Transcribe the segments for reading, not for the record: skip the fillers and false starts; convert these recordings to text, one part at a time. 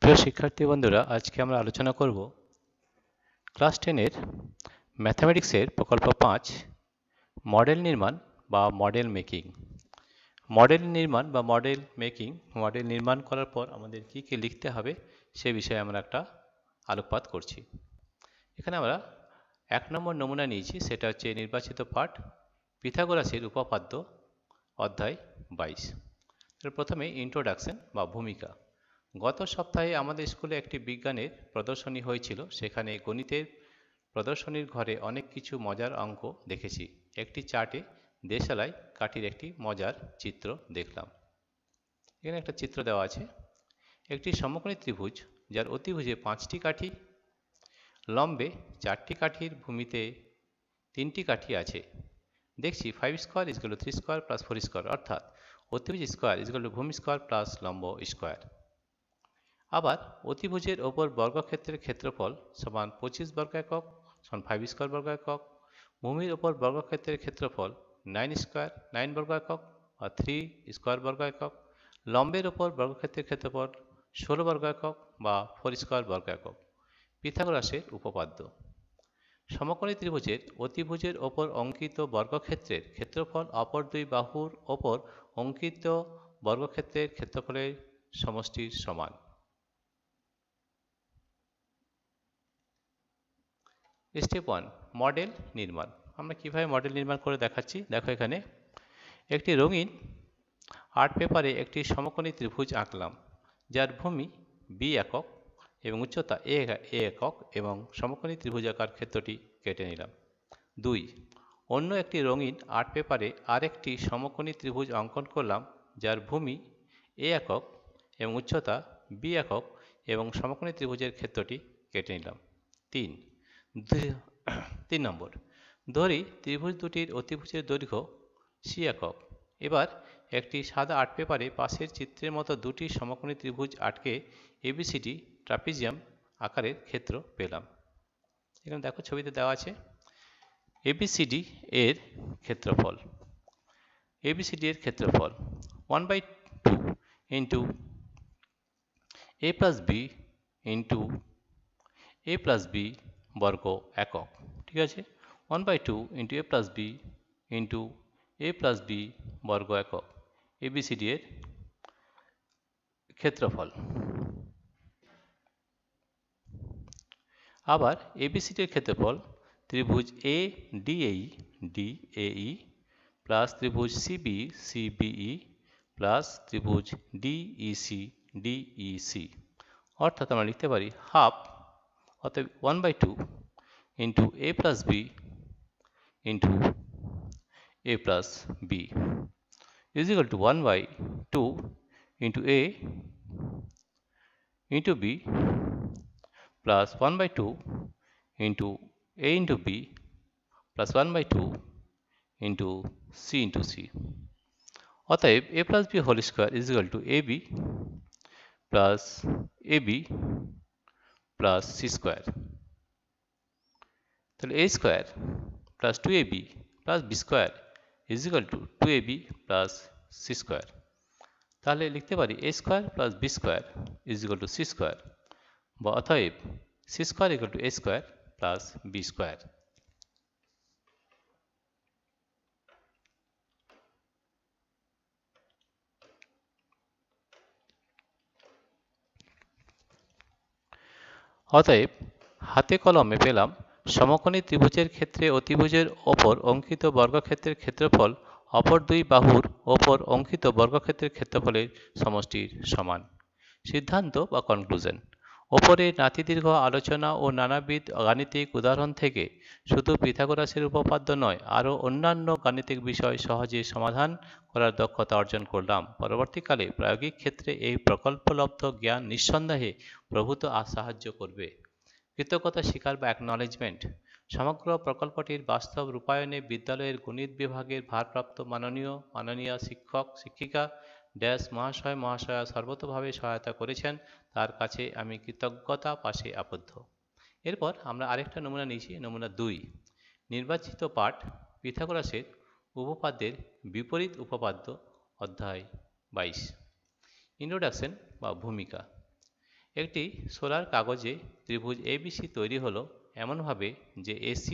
প্রিয় শিক্ষার্থী বন্ধুরা, আজকে আমরা আলোচনা করব ক্লাস 10-এর ম্যাথামেটিক্সের প্রকল্প 5 মডেল নির্মাণ বা মডেল মেকিং। মডেল নির্মাণ করার পর আমাদের কি কি লিখতে হবে সে বিষয়ে আমরা একটা আলোকপাত করছি। এখানে আমরা 1 নম্বর নমুনা নিয়েছি, সেটা হচ্ছে নির্বাচিত পাঠ পিথাগোরাসের উপপাদ্য অধ্যায় 22। প্রথমে ইন্ট্রোডাকশন বা ভূমিকা। গত সপ্তাহে আমাদের স্কুলে একটি বিজ্ঞানের প্রদর্শনী হয়েছিল। সেখানে গণিতের প্রদর্শনীর ঘরে অনেক কিছু মজার অঙ্ক দেখেছি। একটি চার্টে দেশালাই কাঠির একটি মজার চিত্র দেখলাম। এখানে একটা চিত্র দেওয়া আছে। একটি সমকোণী ত্রিভুজ যার অতিভুজে 5টি কাঠি, লম্বে 4টি কাঠির, ভূমিতে 3টি কাঠি আছে। দেখছি 5 স্কোয়ার = 3 স্কোয়ার প্লাস 4 স্কোয়ার, অর্থাৎ অতিভুজ স্কোয়ার = ভূমি স্কোয়ার প্লাস লম্ব স্কোয়ার। আবার অতিভুজের ওপর বর্গক্ষেত্রের ক্ষেত্রফল সমান 25 বর্গ একক সমান 5 স্কোয়ার বর্গ একক। ভূমির ওপর বর্গক্ষেত্রের ক্ষেত্রফল 9 বর্গ একক বা 3 স্কোয়ার বর্গ একক। লম্বের ওপর বর্গক্ষেত্রের ক্ষেত্রফল 16 বর্গ একক বা 4 স্কোয়ার বর্গ একক। পিথাগোরাসের উপপাদ্য। সমকোণী ত্রিভুজের অতিভুজের ওপর অঙ্কিত বর্গক্ষেত্রের ক্ষেত্রফল অপর দুই বাহুর ওপর অঙ্কিত বর্গক্ষেত্রের ক্ষেত্রফলের সমষ্টির সমান। স্টেপ 1, মডেল নির্মাণ। আমরা কিভাবে মডেল নির্মাণ করে দেখাচ্ছি, দেখো। এখানে একটি রঙিন আর্ট পেপারে একটি সমকোণী ত্রিভুজ আঁকলাম, যার ভূমি b একক এবং উচ্চতা a একক, এবং সমকোণী ত্রিভুজাকার ক্ষেত্রটি কেটে নিলাম। 2, অন্য একটি রঙিন আর্ট পেপারে আরেকটি সমকোণী ত্রিভুজ অঙ্কন করলাম, যার ভূমি a একক এবং উচ্চতা b একক, এবং সমকোণী ত্রিভুজের ক্ষেত্রটি কেটে নিলাম। 3 নম্বর, ধরি ত্রিভুজ দুটির অতিভুজের দৈর্ঘ্য c একক। এবার একটি সাদা আর্ট পেপারে পাশের চিত্রের মতো দুটি সমকোণী ত্রিভুজ আটকে ABCD ট্রাপিজিয়াম আকারের ক্ষেত্র পেলাম। এখানে দেখো ছবিতে দেওয়া আছে ABCD এর ক্ষেত্রফল। ABCD এর ক্ষেত্রফল 1/2 into a plus b into a plus b বর্গ একক। ঠিক আছে, 1/2 into a plus b into a plus b বর্গ একক ABCD এর ক্ষেত্রফল। আবার ABCD এর ক্ষেত্রফল ত্রিভুজ ADAE প্লাস ত্রিভুজ CBE প্লাস ত্রিভুজ DEC অর্থাৎ আমরা লিখতে পারি হাফ, অতএব 1/2 into a plus b into a plus b is equal to 1/2 into a into b plus 1/2 into a into b plus 1/2 into c into c। অতএব a plus b whole square is equal to ab plus ab plus c square। তাহলে a square plus 2ab plus b square is equal to 2ab plus c square। তাহলে লিখতে পারি a square plus b square is equal to c square, বা অতএব c square equal to a square plus b square। অতএব হাতে কলমে পেলাম সমকোণী ত্রিভুজের ক্ষেত্রে অতিভুজের ওপর অঙ্কিত বর্গক্ষেত্রের ক্ষেত্রফল অপর দুই বাহুর ওপর অঙ্কিত বর্গক্ষেত্রের ক্ষেত্রফলের সমষ্টির সমান। সিদ্ধান্ত বা কনক্লুশন। ওপরে নাতিদীর্ঘ আলোচনা ও নানাবিধ গাণিতিক উদাহরণ থেকে শুধু পিথাগোরাসের উপপাদ্য নয়, আরও অন্যান্য গাণিতিক বিষয় সহজে সমাধান করার দক্ষতা অর্জন করলাম। পরবর্তীকালে প্রায়োগিক ক্ষেত্রে এই প্রকল্পলব্ধ জ্ঞান নিঃসন্দেহে প্রভূত সাহায্য করবে। কৃতজ্ঞতা স্বীকার বা অ্যাকনলেজমেন্ট। সমগ্র প্রকল্পটির বাস্তব রূপায়ণে বিদ্যালয়ের গণিত বিভাগের ভারপ্রাপ্ত মাননীয় শিক্ষক শিক্ষিকা মহাশয় মহাশয়া সর্বতোভাবে সহায়তা করেছেন, তার কাছে আমি কৃতজ্ঞতা পাশে আবদ্ধ। এরপর আমরা আরেকটা নমুনা নিয়েছি, নমুনা 2, নির্বাচিত পাঠ পিথাগোরাসের উপপাদ্যের বিপরীত উপপাদ্য অধ্যায় 22। ইন্ট্রোডাকশন বা ভূমিকা। একটি সোলার কাগজে ত্রিভুজ ABC তৈরি হলো এমনভাবে যে AC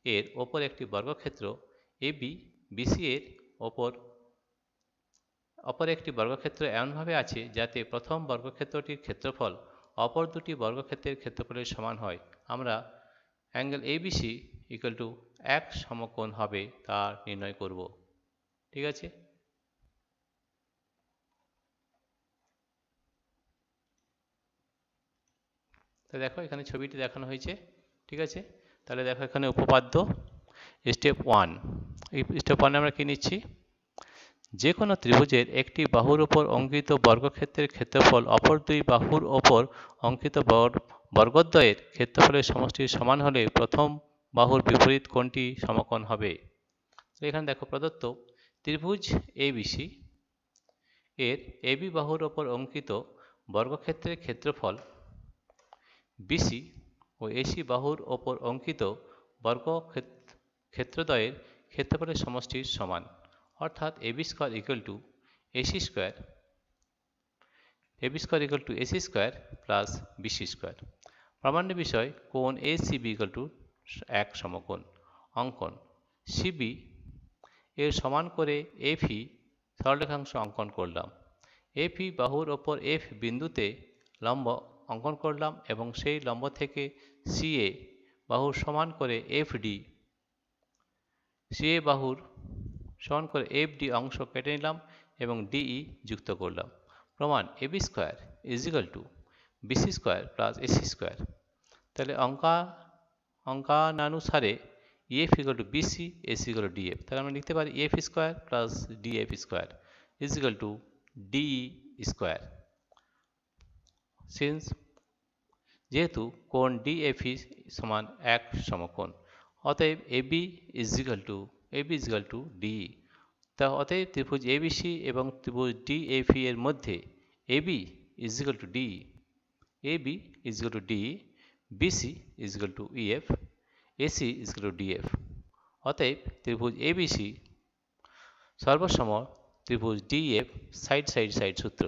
এর ওপর একটি বর্গক্ষেত্র AB BC এর অপর একটি বর্গক্ষেত্র এমনভাবে আছে যাতে প্রথম বর্গক্ষেত্রটির ক্ষেত্রফল অপর দুটি বর্গক্ষেত্রের ক্ষেত্রফলের সমান হয়। আমরা অ্যাঙ্গেল ABC এক সমকোণ হবে তা নির্ণয় করব। ঠিক আছে, তো দেখো এখানে ছবিটি দেখানো হয়েছে। ঠিক আছে, তাহলে দেখো এখানে উপপাদ্য স্টেপ 1। এই স্টেপ 1 আমরা কি নিচ্ছি, যে কোনো ত্রিভুজের একটি বাহুর উপর অঙ্কিত বর্গক্ষেত্রের ক্ষেত্রফল অপর দুই বাহুর উপর অঙ্কিত বর্গদ্বয়ের ক্ষেত্রফলের সমষ্টির সমান হলে প্রথম বাহুর বিপরীত কোণটি সমকোণ হবে। এখানে দেখো প্রদত্ত ত্রিভুজ ABC এর AB বাহুর উপর অঙ্কিত বর্গক্ষেত্রের ক্ষেত্রফল BC ও AC বাহুর উপর অঙ্কিত বর্গক্ষেত্রদ্বয়ের ক্ষেত্রফলের সমষ্টির সমান, অর্থাৎ AB square equal to AC square plus BC square. প্রামাণ্য বিষয় কোণ ACB ইকুয়াল টু এক সমকোণ। অঙ্কন CB এর সমান করে AFE সরলরেখাংশ অঙ্কন করলাম। AFE বাহুর ওপর F বিন্দুতে লম্ব অঙ্কন করলাম এবং সেই লম্ব থেকে CA বাহুর সমান করে FD, CA বাহুর সমান করে FD অংশ কেটে নিলাম এবং DE যুক্ত করলাম। প্রমাণ AB square is equal to BC square plus AC square. তাহলে অঙ্কানুসারে EF equal to BC, AC equal to DF। তাহলে আমরা লিখতে পারি EF square plus DF square is equal to DE square. Since যেহেতু কোণ DFE সমান এক সমকোণ, অতএব AB is equal to DE। তা অতএব ত্রিভুজ ABC এবং ত্রিভুজ DFE এর মধ্যে AB is equal to DE, AB is equal to DE, BC is equal to EF, AC is equal to DF। অতএব ত্রিভুজ ABC সর্বসম ত্রিভুজ DEF সাইড সাইড সাইড সূত্র।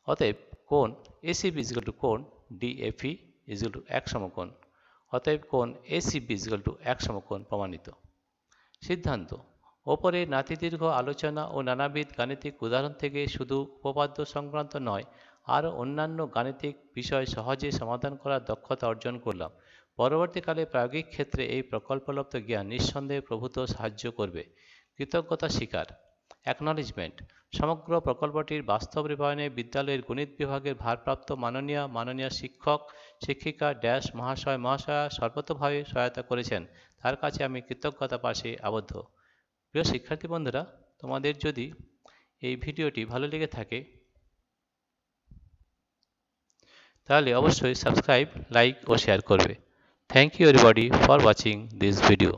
অতএব কোণ ACB ইজ ইকুয়াল টু কোণ DFE ইজ ইকুয়াল টু এক সমকোণ। অতএব কোণ ACB ইজ ইকুয়াল টু এক সমকোণ প্রমাণিত। সিদ্ধান্ত: ওপরে নাতিদীর্ঘ আলোচনা ও নানাবিধ গাণিতিক উদাহরণ থেকে শুধু উপপাদ্য সংক্রান্ত নয়, আরও অন্যান্য গাণিতিক বিষয় সহজে সমাধান করার দক্ষতা অর্জন করলাম। পরবর্তীকালে প্রায়োগিক ক্ষেত্রে এই প্রকল্পলব্ধ জ্ঞান নিঃসন্দেহে প্রভূত সাহায্য করবে। কৃতজ্ঞতা স্বীকার। অ্যাকনলেজমেন্ট: সমগ্র প্রকল্পটির বাস্তব রূপায়ণে বিদ্যালয়ের গণিত বিভাগের ভারপ্রাপ্ত মাননীয় শিক্ষক শিক্ষিকা মহাশয় মহাশয়া সর্বতোভাবে সহায়তা করেছেন, তার কাছে আমি কৃতজ্ঞতা পাশে আবদ্ধ। প্রিয় শিক্ষার্থী বন্ধুরা, তোমাদের যদি এই ভিডিওটি ভালো লেগে থাকে তাহলে অবশ্যই সাবস্ক্রাইব, লাইক ও শেয়ার করবে। Thank you everybody for watching this video.